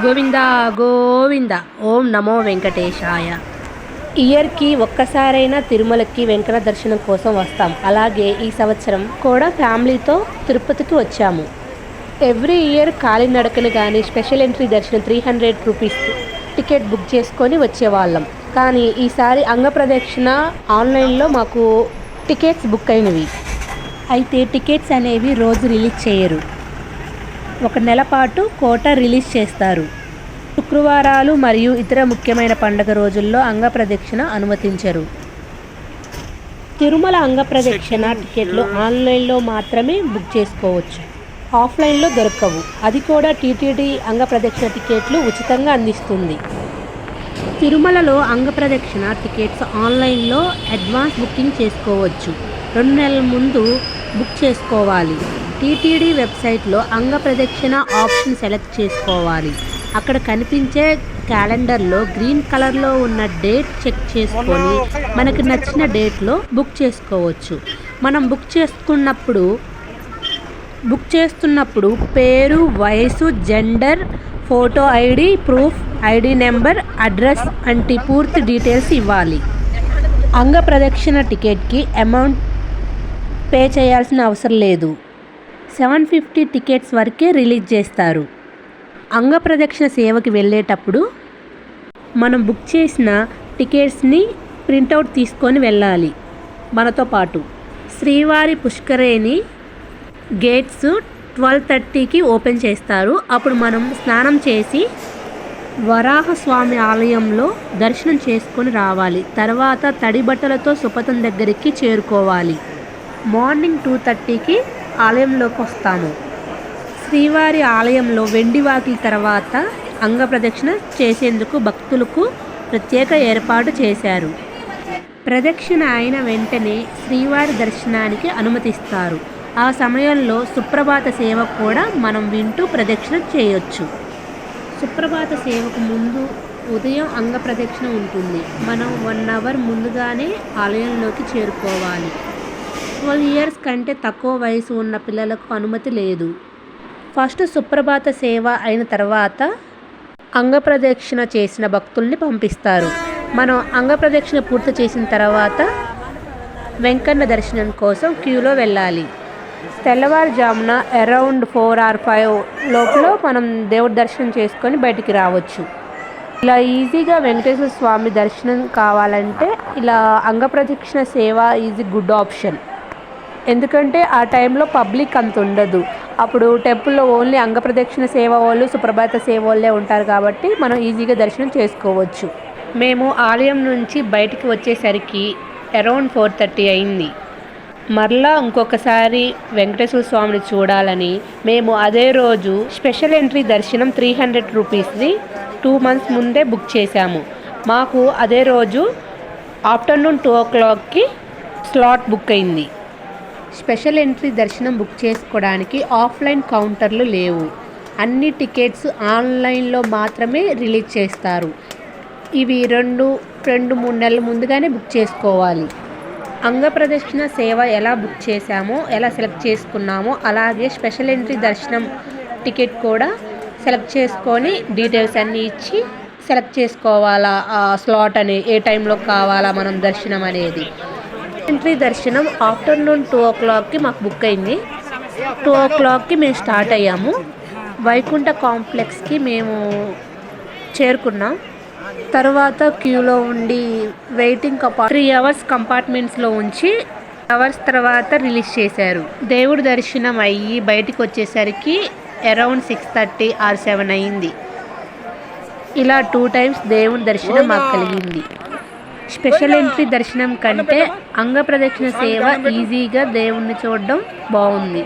గోవింద గోవింద. ఓం నమో వెంకటేశాయ. ఇయర్కి ఒక్కసారైనా తిరుమలకి వెంకట దర్శనం కోసం వస్తాం. అలాగే ఈ సంవత్సరం కూడా ఫ్యామిలీతో తిరుపతికి వచ్చాము. ఎవ్రీ ఇయర్ కాలినడకను కానీ స్పెషల్ ఎంట్రీ దర్శనం 300 రూపీస్ టికెట్ బుక్ చేసుకొని వచ్చేవాళ్ళం. కానీ ఈసారి అంగప్రదక్షిణ ఆన్లైన్లో మాకు టికెట్స్ బుక్ అయినవి. అయితే టికెట్స్ అనేవి రోజు రిలీజ్ చేయరు. 1 నెల పాటు కోటా రిలీజ్ చేస్తారు. శుక్రవారాలు మరియు ఇతర ముఖ్యమైన పండుగ రోజుల్లో అంగప్రదక్షిణ అనుమతించరు. తిరుమల అంగప్రదక్షిణ టికెట్లు ఆన్లైన్లో మాత్రమే బుక్ చేసుకోవచ్చు. ఆఫ్లైన్లో దొరకవు. అది కూడా టీటీడీ అంగప్రదక్షిణ టికెట్లు ఉచితంగా అందిస్తుంది. తిరుమలలో అంగప్రదక్షిణ టికెట్స్ ఆన్లైన్లో అడ్వాన్స్ బుకింగ్ చేసుకోవచ్చు. 2 నెలల ముందు బుక్ చేసుకోవాలి. టీటీడీ వెబ్సైట్లో అంగప్రదక్షిణ ఆప్షన్ సెలెక్ట్ చేసుకోవాలి. అక్కడ కనిపించే క్యాలెండర్లో గ్రీన్ కలర్లో ఉన్న డేట్ చెక్ చేసుకొని మనకు నచ్చిన డేట్లో బుక్ చేసుకోవచ్చు. మనం బుక్ చేస్తున్నప్పుడు పేరు, వయసు, gender, photo ID, proof ID number, address వంటి పూర్తి డీటెయిల్స్ ఇవ్వాలి. అంగప్రదక్షిణ టికెట్కి అమౌంట్ పే చేయాల్సిన అవసరం లేదు. 750 టికెట్స్ వరకే రిలీజ్ చేస్తారు. అంగప్రదక్షిణ సేవకి వెళ్ళేటప్పుడు మనం బుక్ చేసిన టికెట్స్ని ప్రింటౌట్ తీసుకొని వెళ్ళాలి మనతో పాటు. శ్రీవారి పుష్కరిణి గేట్స్ 12:30కి ఓపెన్ చేస్తారు. అప్పుడు మనం స్నానం చేసి వరాహస్వామి ఆలయంలో దర్శనం చేసుకొని రావాలి. తర్వాత తడి బట్టలతో సుపథం దగ్గరికి చేరుకోవాలి. మార్నింగ్ 2:30కి ఆలయంలోకి వస్తాము. శ్రీవారి ఆలయంలో వెండి వాకిలి తర్వాత అంగప్రదక్షిణ చేసేందుకు భక్తులకు ప్రత్యేక ఏర్పాటు చేశారు. ప్రదక్షిణ అయిన వెంటనే శ్రీవారి దర్శనానికి అనుమతిస్తారు. ఆ సమయంలో సుప్రభాత సేవ కూడా మనం వింటూ ప్రదక్షిణ చేయొచ్చు. సుప్రభాత సేవకు ముందు ఉదయం అంగప్రదక్షిణ ఉంటుంది. మనం 1 అవర్ ముందుగానే ఆలయంలోకి చేరుకోవాలి. 12 ఇయర్స్ కంటే తక్కువ వయసు ఉన్న పిల్లలకు అనుమతి లేదు. ఫస్ట్ సుప్రభాత సేవ అయిన తర్వాత అంగప్రదక్షిణ చేసిన భక్తుల్ని పంపిస్తారు. మనం అంగప్రదక్షిణ పూర్తి చేసిన తర్వాత వెంకన్న దర్శనం కోసం క్యూలో వెళ్ళాలి. తెల్లవారుజామున అరౌండ్ 4 or 5 లోపల మనం దేవుడి దర్శనం చేసుకొని బయటికి రావచ్చు. ఇలా ఈజీగా వెంకటేశ్వర స్వామి దర్శనం కావాలంటే ఇలా అంగప్రదక్షిణ సేవ ఈజ్ గుడ్ ఆప్షన్. ఎందుకంటే ఆ టైంలో పబ్లిక్ అంత ఉండదు. అప్పుడు టెంపుల్లో ఓన్లీ అంగప్రదక్షిణ సేవ వాళ్ళు, సుప్రభాత సేవ వాళ్ళే ఉంటారు కాబట్టి మనం ఈజీగా దర్శనం చేసుకోవచ్చు. మేము ఆలయం నుంచి బయటికి వచ్చేసరికి అరౌండ్ 4:30 అయింది. మరలా ఇంకొకసారి వెంకటేశ్వర స్వామిని చూడాలని మేము అదే రోజు స్పెషల్ ఎంట్రీ దర్శనం 300 రూపీస్ది 2 months ముందే బుక్ చేశాము. మాకు అదే రోజు ఆఫ్టర్నూన్ 2 o'clockకి స్లాట్ బుక్ అయింది. స్పెషల్ ఎంట్రీ దర్శనం బుక్ చేసుకోవడానికి ఆఫ్లైన్ కౌంటర్లు లేవు. అన్ని టికెట్స్ ఆన్లైన్లో మాత్రమే రిలీజ్ చేస్తారు. ఇవి 2-3 నెలల ముందుగానే బుక్ చేసుకోవాలి. అంగప్రదక్షిణ సేవ ఎలా బుక్ చేశామో, ఎలా సెలెక్ట్ చేసుకున్నామో అలాగే స్పెషల్ ఎంట్రీ దర్శనం టికెట్ కూడా సెలెక్ట్ చేసుకొని డీటెయిల్స్ అన్నీ ఇచ్చి సెలెక్ట్ చేసుకోవాలా ఆ స్లాట్ అని, ఏ టైంలో కావాలా మనం దర్శనం అనేది. ఎంట్రీ దర్శనం ఆఫ్టర్నూన్ 2 o'clockకి మాకు బుక్ అయింది. 2 o'clockకి మేము స్టార్ట్ అయ్యాము. వైకుంఠ కాంప్లెక్స్కి మేము చేరుకున్నాం. తర్వాత క్యూలో ఉండి వెయిటింగ్ 3 hours కంపార్ట్మెంట్స్లో ఉంచి అవర్స్ తర్వాత రిలీజ్ చేశారు. దేవుడి దర్శనం అయ్యి బయటికి వచ్చేసరికి అరౌండ్ 6:30 or 7 అయింది. ఇలా 2 times దేవుడి దర్శనం మాకు కలిగింది. స్పెషల్ ఎంట్రీ దర్శనం కంటే అంగప్రదక్షిణ సేవ ఈజీగా దేవుణ్ణి చూడడం బాగుంది.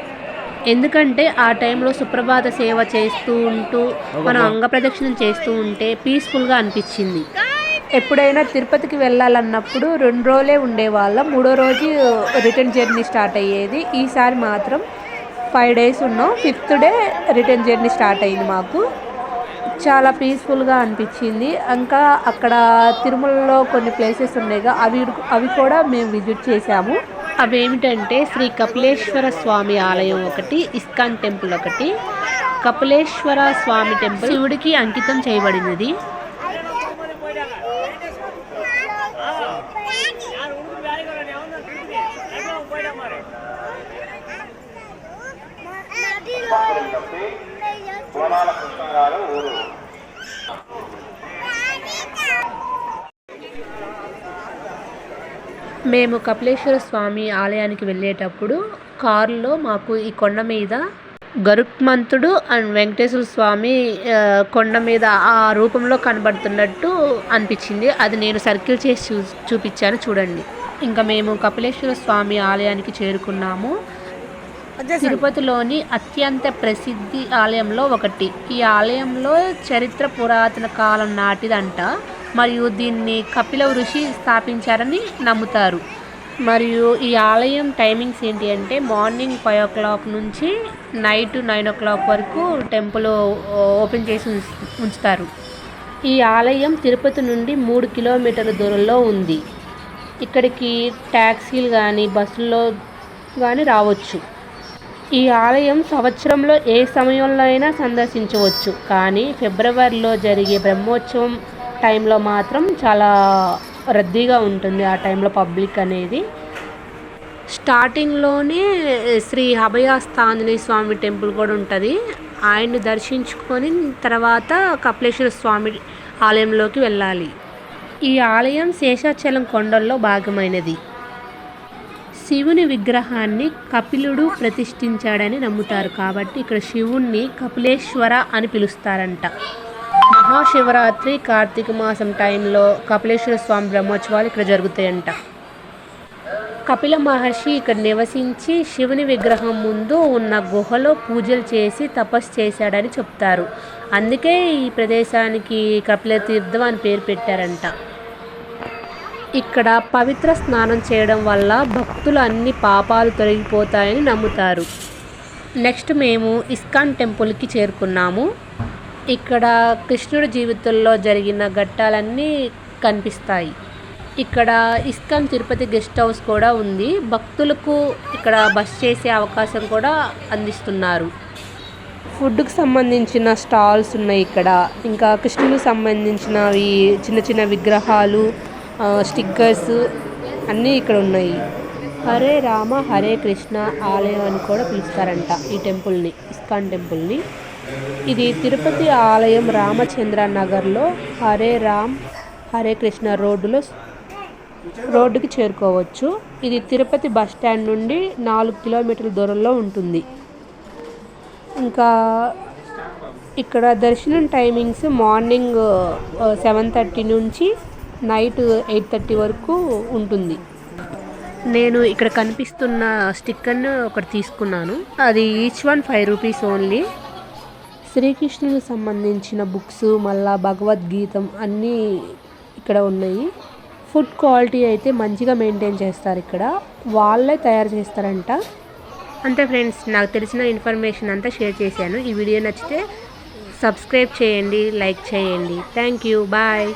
ఎందుకంటే ఆ టైంలో సుప్రభాత సేవ చేస్తూ ఉంటూ మనం అంగప్రదక్షిణం చేస్తూ ఉంటే పీస్ఫుల్గా అనిపించింది. ఎప్పుడైనా తిరుపతికి వెళ్ళాలన్నప్పుడు 2 రోజులే ఉండేవాళ్ళం. 3వ రోజు రిటర్న్ జర్నీ స్టార్ట్ అయ్యేది. ఈసారి మాత్రం 5 days ఉన్నాం. 5th day return journey start అయింది. మాకు చాలా పీస్ఫుల్గా అనిపించింది. ఇంకా అక్కడ తిరుమలలో కొన్ని ప్లేసెస్ ఉన్నాయిగా అవి కూడా మేము విజిట్ చేసాము. అవేమిటంటే శ్రీ కపిలేశ్వర స్వామి ఆలయం ఒకటి, ఇస్కాన్ టెంపుల్ ఒకటి, కపిలేశ్వర స్వామి టెంపుల్ శివుడికి అంకితం చేయబడినది. మేము కపిలేశ్వర స్వామి ఆలయానికి వెళ్ళేటప్పుడు కారులో మాకు ఈ కొండ మీద గరుత్మంతుడు అండ్ వెంకటేశ్వర స్వామి కొండ మీద ఆ రూపంలో కనబడుతున్నట్టు అనిపించింది. అది నేను సర్కిల్ చేసి చూపించాను చూడండి. ఇంకా మేము కపిలేశ్వర స్వామి ఆలయానికి చేరుకున్నాము. తిరుపతిలోని అత్యంత ప్రసిద్ధి ఆలయంలో ఒకటి. ఈ ఆలయంలో చరిత్ర పురాతన కాలం నాటిదంట. మరియు దీన్ని కపిల ఋషి స్థాపించారని నమ్ముతారు. మరియు ఈ ఆలయం టైమింగ్స్ ఏంటి అంటే మార్నింగ్ 5 o'clock నుంచి నైట్ 9 o'clock వరకు టెంపుల్ ఓపెన్ చేసి ఉంచుతారు. ఈ ఆలయం తిరుపతి నుండి 3 కిలోమీటర్ల దూరంలో ఉంది. ఇక్కడికి ట్యాక్సీలు కానీ బస్సుల్లో కానీ రావచ్చు. ఈ ఆలయం సంవత్సరంలో ఏ సమయంలో అయినా సందర్శించవచ్చు. కానీ ఫిబ్రవరిలో జరిగే బ్రహ్మోత్సవం టైంలో మాత్రం చాలా రద్దీగా ఉంటుంది. ఆ టైంలో పబ్లిక్ అనేది. స్టార్టింగ్లోనే శ్రీ అభయాస్తాంజనేయ స్వామి టెంపుల్ కూడా ఉంటుంది. ఆయన్ని దర్శించుకొని తర్వాత కపిలేశ్వర స్వామి ఆలయంలోకి వెళ్ళాలి. ఈ ఆలయం శేషాచలం కొండల్లో భాగమైనది. శివుని విగ్రహాన్ని కపిలుడు ప్రతిష్ఠించాడని నమ్ముతారు. కాబట్టి ఇక్కడ శివుణ్ణి కపిలేశ్వర అని పిలుస్తారంట. మహాశివరాత్రి కార్తీక మాసం టైంలో కపిలేశ్వర స్వామి బ్రహ్మోత్సవాలు ఇక్కడ జరుగుతాయంట. కపిల మహర్షి ఇక్కడ నివసించి శివుని విగ్రహం ముందు ఉన్న గుహలో పూజలు చేసి తపస్సు చేశాడని చెప్తారు. అందుకే ఈ ప్రదేశానికి కపిల తీర్థం అని పేరు పెట్టారంట. ఇక్కడ పవిత్ర స్నానం చేయడం వల్ల భక్తులు అన్ని పాపాలు తొలగిపోతాయని నమ్ముతారు. నెక్స్ట్ మేము ఇస్కాన్ టెంపుల్కి చేరుకున్నాము. ఇక్కడ కృష్ణుడి జీవితంలో జరిగిన ఘట్టాలన్నీ కనిపిస్తాయి. ఇక్కడ ఇస్కాన్ తిరుపతి గెస్ట్ హౌస్ కూడా ఉంది. భక్తులకు ఇక్కడ బస చేసే అవకాశం కూడా అందిస్తున్నారు. ఫుడ్కి సంబంధించిన స్టాల్స్ ఉన్నాయి ఇక్కడ. ఇంకా కృష్ణుడికి సంబంధించినవి చిన్న చిన్న విగ్రహాలు, స్టిక్కర్స్ అన్నీ ఇక్కడ ఉన్నాయి. హరే రామ హరే కృష్ణ ఆలయం అని కూడా పిలుస్తారంట ఈ టెంపుల్ని, ఇస్కాన్ టెంపుల్ని. ఇది తిరుపతి ఆలయం రామచంద్ర నగర్లో హరే రామ్ హరే కృష్ణ రోడ్డుకి చేరుకోవచ్చు. ఇది తిరుపతి బస్ స్టాండ్ నుండి 4 కిలోమీటర్ల దూరంలో ఉంటుంది. ఇంకా ఇక్కడ దర్శనం టైమింగ్స్ మార్నింగ్ 7:30 నుంచి నైట్ 8:30 వరకు ఉంటుంది. నేను ఇక్కడ కనిపిస్తున్న స్టిక్కర్ను ఒకటి తీసుకున్నాను. అది ఈచ్ వన్ 5 రూపీస్ ఓన్లీ. శ్రీకృష్ణునికి సంబంధించిన బుక్స్, మళ్ళా భగవద్గీతం అన్నీ ఇక్కడ ఉన్నాయి. ఫుడ్ క్వాలిటీ అయితే మంచిగా మెయింటైన్ చేస్తారు. ఇక్కడ వాళ్ళే తయారు చేస్తారంట. అంతే ఫ్రెండ్స్, నాకు తెలిసిన ఇన్ఫర్మేషన్ అంతా షేర్ చేశాను. ఈ వీడియో నచ్చితే సబ్స్క్రైబ్ చేయండి, లైక్ చేయండి. Thank you, bye.